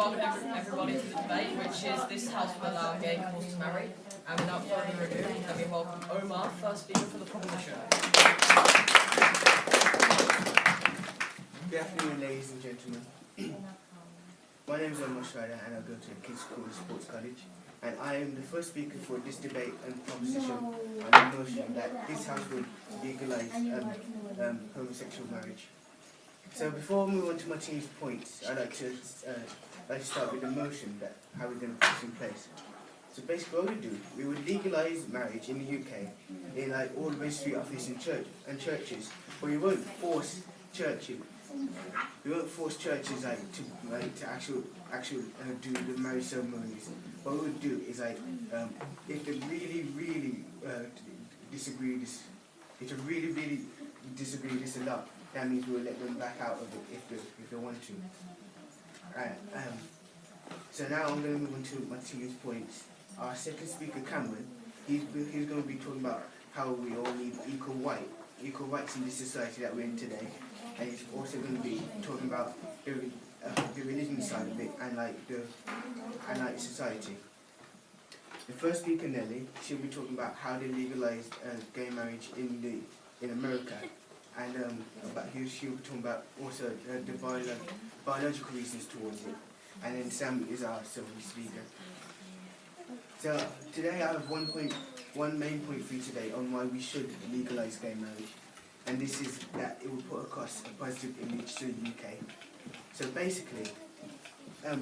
welcome everybody to the debate, which is this House will allow gay couples to marry. And without further ado, let me welcome Omar, first speaker for the proposition. Good afternoon, ladies and gentlemen. My name is Omar Schreider and I go to Kids School Sports College. And I am the first speaker for this debate and proposition on the motion that this House would legalise homosexual marriage. So before we move on to my team's points, I'd like to start with the motion that how we're going to put this in place. So basically what we would legalise marriage in the UK in like all the registry offices and churches, but we won't force churches. We won't force churches to actually do the marriage ceremonies. What we would do is if they really disagree this a lot, that means we'll let them back out of it if they want to. So now I'm going to move on to my team's points. Our second speaker, Cameron, he's going to be talking about how we all need equal rights in this society that we're in today. And he's also going to be talking about the religion side of it and society. The first speaker, Nelly, she'll be talking about how they legalized gay marriage in America, and she'll be talking about also the biological reasons towards it. And then Sam is our second speaker. So today I have one main point for you today on why we should legalize gay marriage. And this is that it will put across a positive image to the UK. So basically, if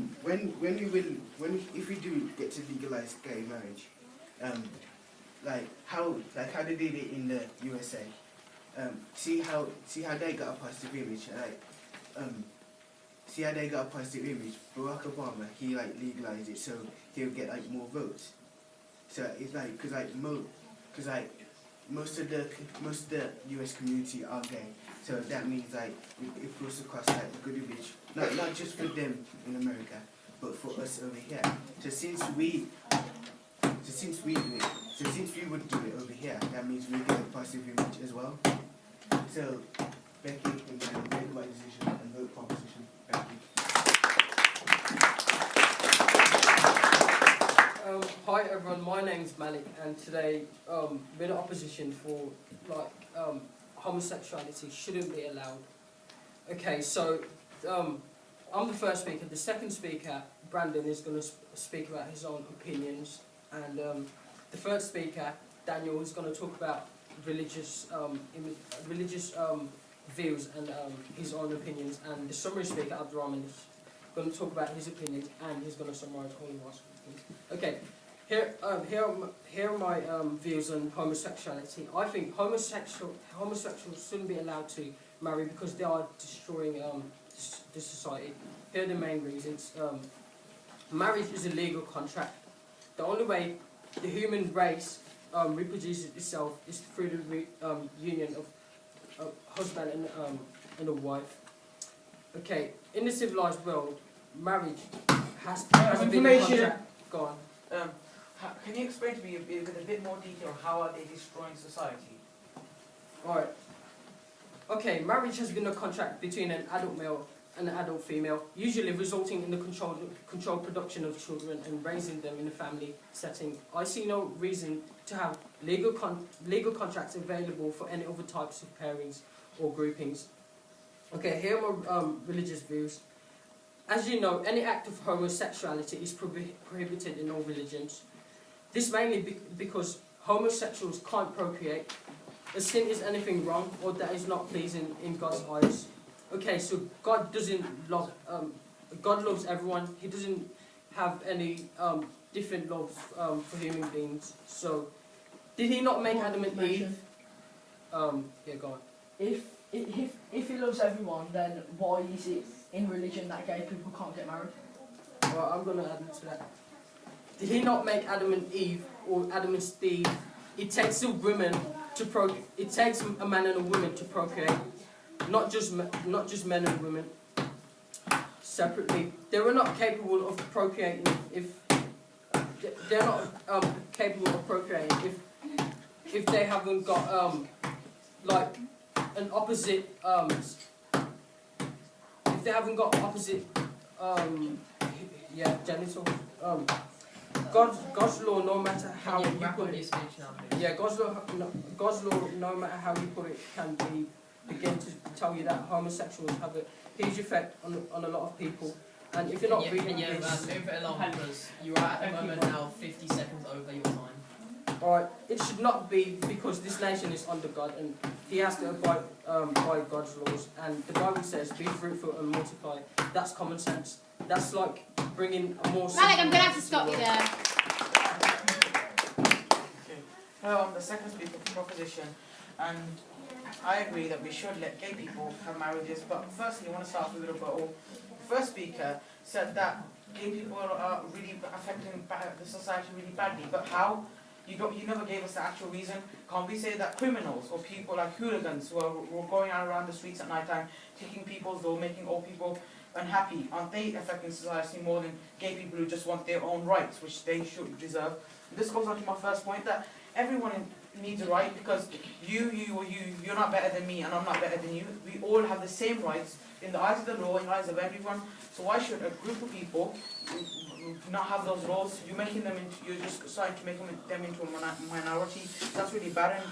we do get to legalise gay marriage, how they did it in the USA, see how they got a positive image, see how they got a positive image. Barack Obama, he legalised it so he'll get more votes. So it's because most of the US community are gay, so that means it puts across a good image, not just for them in America, but for us over here. So since we would do it over here, that means we get a positive image as well. So Becky, you can make the right decision and vote proposition. Thank you. Hi everyone, my name's Malik, and today we're in opposition for homosexuality shouldn't be allowed. Okay, so I'm the first speaker. The second speaker, Brandon, is going to speak about his own opinions, and the third speaker, Daniel, is going to talk about religious views and his own opinions, and the summary speaker, Abdurrahman, is going to talk about his opinions, and he's going to summarise all of our opinions. Okay. Here are my views on homosexuality. I think homosexuals shouldn't be allowed to marry because they are destroying the society. Here are the main reasons. Marriage is a legal contract. The only way the human race reproduces itself is through the union of a husband and a wife. Okay, in the civilized world, marriage has been a contract. Go on. Can you explain to me with a bit more detail how are they destroying society? Alright. Okay, marriage has been a contract between an adult male and an adult female, usually resulting in the controlled production of children and raising them in a family setting. I see no reason to have legal contracts available for any other types of pairings or groupings. Okay, here are my religious views. As you know, any act of homosexuality is prohibited in all religions. This mainly because homosexuals can't procreate. A sin is anything wrong or that is not pleasing in God's eyes. Okay, so God doesn't love. God loves everyone. He doesn't have any different love for human beings. So, did He not make Adam and Eve? Yeah, go on. If He loves everyone, then why is it in religion that gay people can't get married? Well, I'm going to add to that. Did He not make Adam and Eve, or Adam and Steve? It takes a woman to procreate. It takes a man and a woman to procreate, not just men and women separately. They were not capable of procreating if they're not capable of procreating if they haven't got an opposite if they haven't got opposite Yeah, genital. God's law, no matter how Can you you wrap put up your it. speech now, please? Yeah, God's law, no matter how you put it, can begin to tell you that homosexuals have a huge effect on a lot of people. And if you're not reading can you this, move it along, because you are at the moment now 50 seconds over your time. alright, it should not be, because this nation is under God and he has to abide by God's laws. And the Bible says, be fruitful and multiply. That's common sense. That's like bringing a more... Malik, I'm going to have to stop you there. Hello, I'm the second speaker for proposition, and I agree that we should let gay people have marriages, but firstly I want to start off with a rebuttal. The first speaker said that gay people are really affecting the society really badly, but how? You never gave us the actual reason. Can't we say that criminals or people like hooligans who are going around the streets at night time, taking people's door, making old people unhappy, aren't they affecting society more than gay people who just want their own rights, which they should deserve? And this goes on to my first point, that everyone needs a right, because you're not better than me and I'm not better than you. We all have the same rights in the eyes of the law, in the eyes of everyone. So why should a group of people not have those laws? You're just starting to make them into a minority. That's really bad,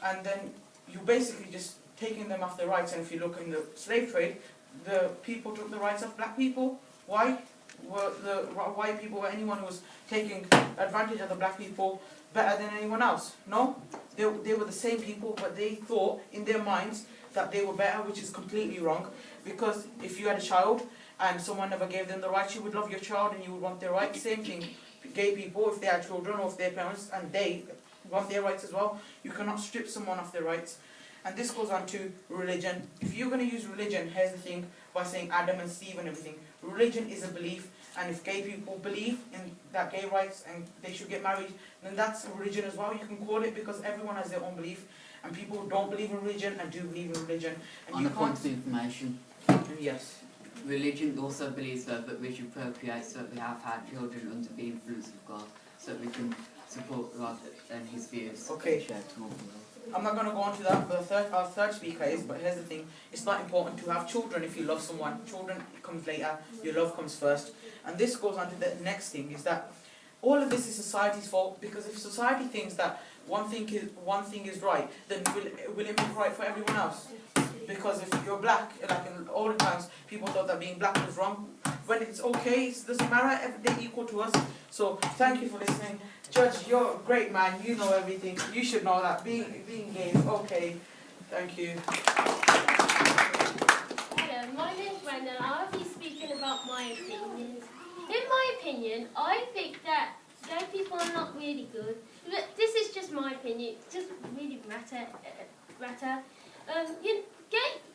and then you're basically just taking them off their rights. And if you look in the slave trade, the people took the rights of black people. Why? Were the white people or anyone who was taking advantage of the black people better than anyone else? No, they were the same people, but they thought in their minds that they were better, which is completely wrong. Because if you had a child and someone never gave them the rights, you would love your child and you would want their rights. Same thing, gay people, if they had children or if their parents and they want their rights as well, you cannot strip someone of their rights. And this goes on to religion. If you're going to use religion, here's the thing, by saying Adam and Steve and everything, religion is a belief, and if gay people believe in that gay rights and they should get married, then that's a religion as well. You can call it, because everyone has their own belief, and people who don't believe in religion and do believe in religion. And on you a point can't... of information, Yes. religion also believes that we should procreate so that we have had children under the influence of God, so that we can support God and his views. Okay. I'm not going to go on to that, but our third speaker is, but here's the thing, it's not important to have children if you love someone. Children comes later, your love comes first. And this goes on to the next thing, is that all of this is society's fault, because if society thinks that one thing is right, then will it be right for everyone else? Because if you're black, like in olden times, people thought that being black was wrong. When it's okay, it doesn't matter, they're equal to us. So thank you for listening. Judge, you're a great man, you know everything. You should know that being gay is okay. Thank you. Hello, my name's Brandon. I'll be speaking about my opinions. In my opinion, I think that gay people are not really good. But this is just my opinion. It doesn't really matter.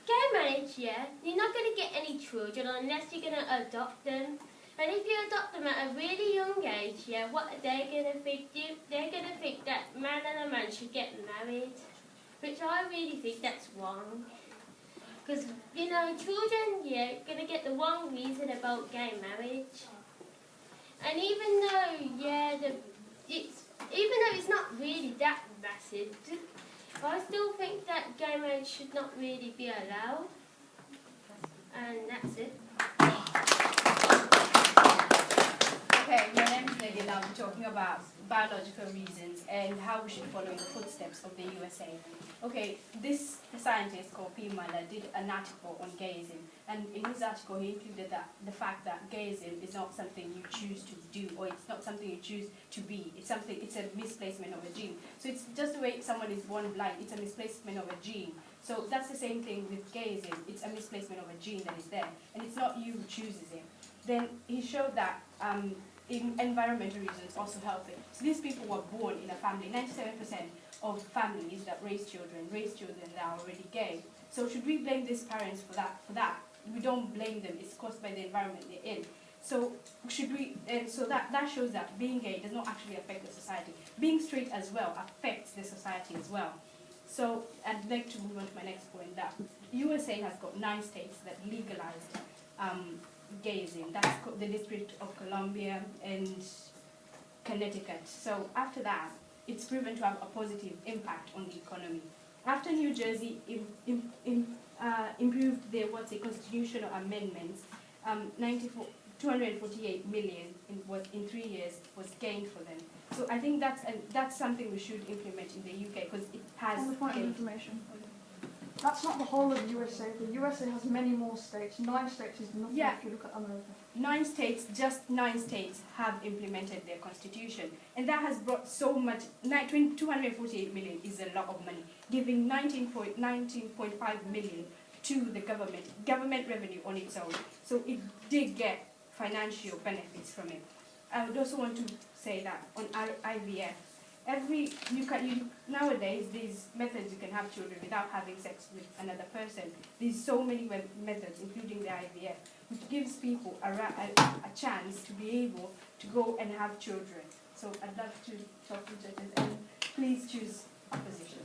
Gay marriage, yeah, you're not going to get any children unless you're going to adopt them. And if you adopt them at a really young age, yeah, what are they going to think? They're going to think that man and a man should get married, which I really think that's wrong. Because, you know, children, yeah, going to get the wrong reason about gay marriage. And even though, yeah, even though it's not really that massive, I still think that gay marriage should not really be allowed. And that's it. Okay, my name is Lady. Now I'm talking about biological reasons and how we should follow in the footsteps of the USA. Okay, this scientist called P. Miller did an article on gayism, and in his article he included that the fact that gayism is not something you choose to do, or it's not something you choose to be. It's a misplacement of a gene. So it's just the way someone is born blind. It's a misplacement of a gene. So that's the same thing with gayism. It's a misplacement of a gene that is there, and it's not you who chooses it. Then he showed that environmental reasons also help it. So these people were born in a family. 97% of families that raise children that are already gay. So should we blame these parents for that? We don't blame them. It's caused by the environment they're in. So should we? So that shows that being gay does not actually affect the society. Being straight as well affects the society as well. So I'd like to move on to my next point. That USA has got 9 states that legalized gayism. That's the District of Columbia and Connecticut. So after that, it's proven to have a positive impact on the economy. After New Jersey improved their constitutional amendments, 248 million in 3 years was gained for them. So I think that's something we should implement in the UK because it has On the point of gained. information, that's not the whole of the USA. The USA has many more states. 9 states is nothing Yeah. if you look at America. 9 states, just 9 states have implemented their constitution. And that has brought so much, 248 million is a lot of money, giving 19.5 million to the government revenue on its own. So it did get financial benefits from it. I would also want to say that on IVF, nowadays these methods you can have children without having sex with another person. There's so many methods, including the IVF, which gives people a chance to be able to go and have children. So I'd love to talk to judges and please choose opposition.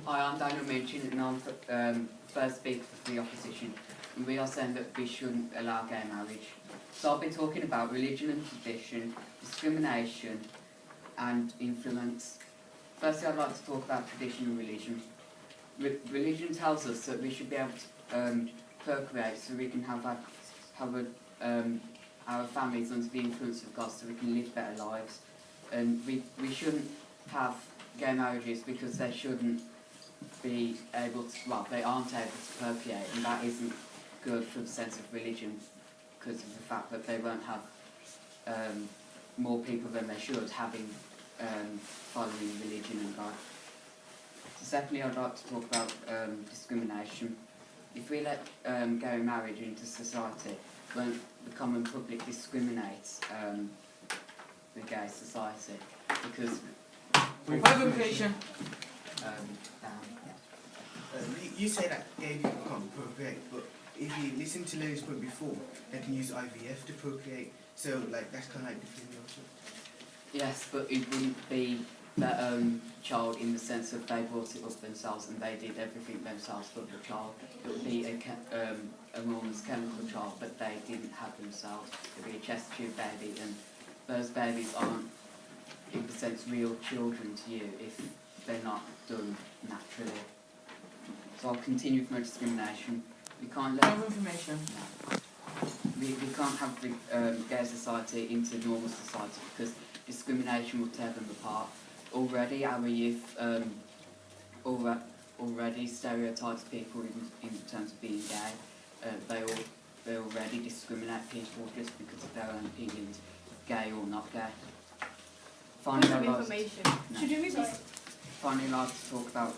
Hi, I'm Daniel Minchin and I'm first speaker for the opposition. And we are saying that we shouldn't allow gay marriage. So I've been talking about religion and tradition, discrimination and influence. Firstly, I'd like to talk about tradition and religion. Religion tells us that we should be able to procreate so we can have our families under the influence of God so we can live better lives. And we shouldn't have gay marriages because they shouldn't be able to, well, they aren't able to procreate, and that isn't good for the sense of religion because of the fact that they won't have more people than they should following religion and God. So secondly, I'd like to talk about discrimination. If we let gay marriage into society, when the common public discriminates the gay society because Point of information. You say that gay people can't procreate, but if you listen to Lily's point before, they can use IVF to procreate. So, like, that's kind of like the female too. yes, but it wouldn't be their own child in the sense of they brought it up themselves and they did everything themselves for the child. It would be a woman's chemical child, but they didn't have themselves. It would be a chest tube baby, and those babies aren't, in the sense, real children to you if they're not done naturally. So I'll continue with my discrimination. We can't Point let of information. we can't have the gay society into normal society because discrimination will tear them apart. Already our youth already stereotypes people in terms of being gay. They already discriminate people just because of their own opinions, gay or not gay. Point Finally, of information. Should you read this? Finally, I'd like to talk about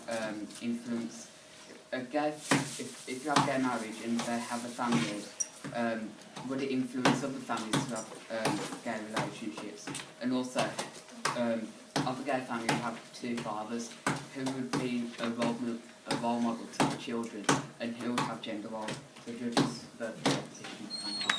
influence. If you have gay marriage and they have a family, would it influence other families to have gay relationships? And also, other gay families have 2 fathers. Who would be a role model to the children, and who would have gender roles? The judges, the opposition.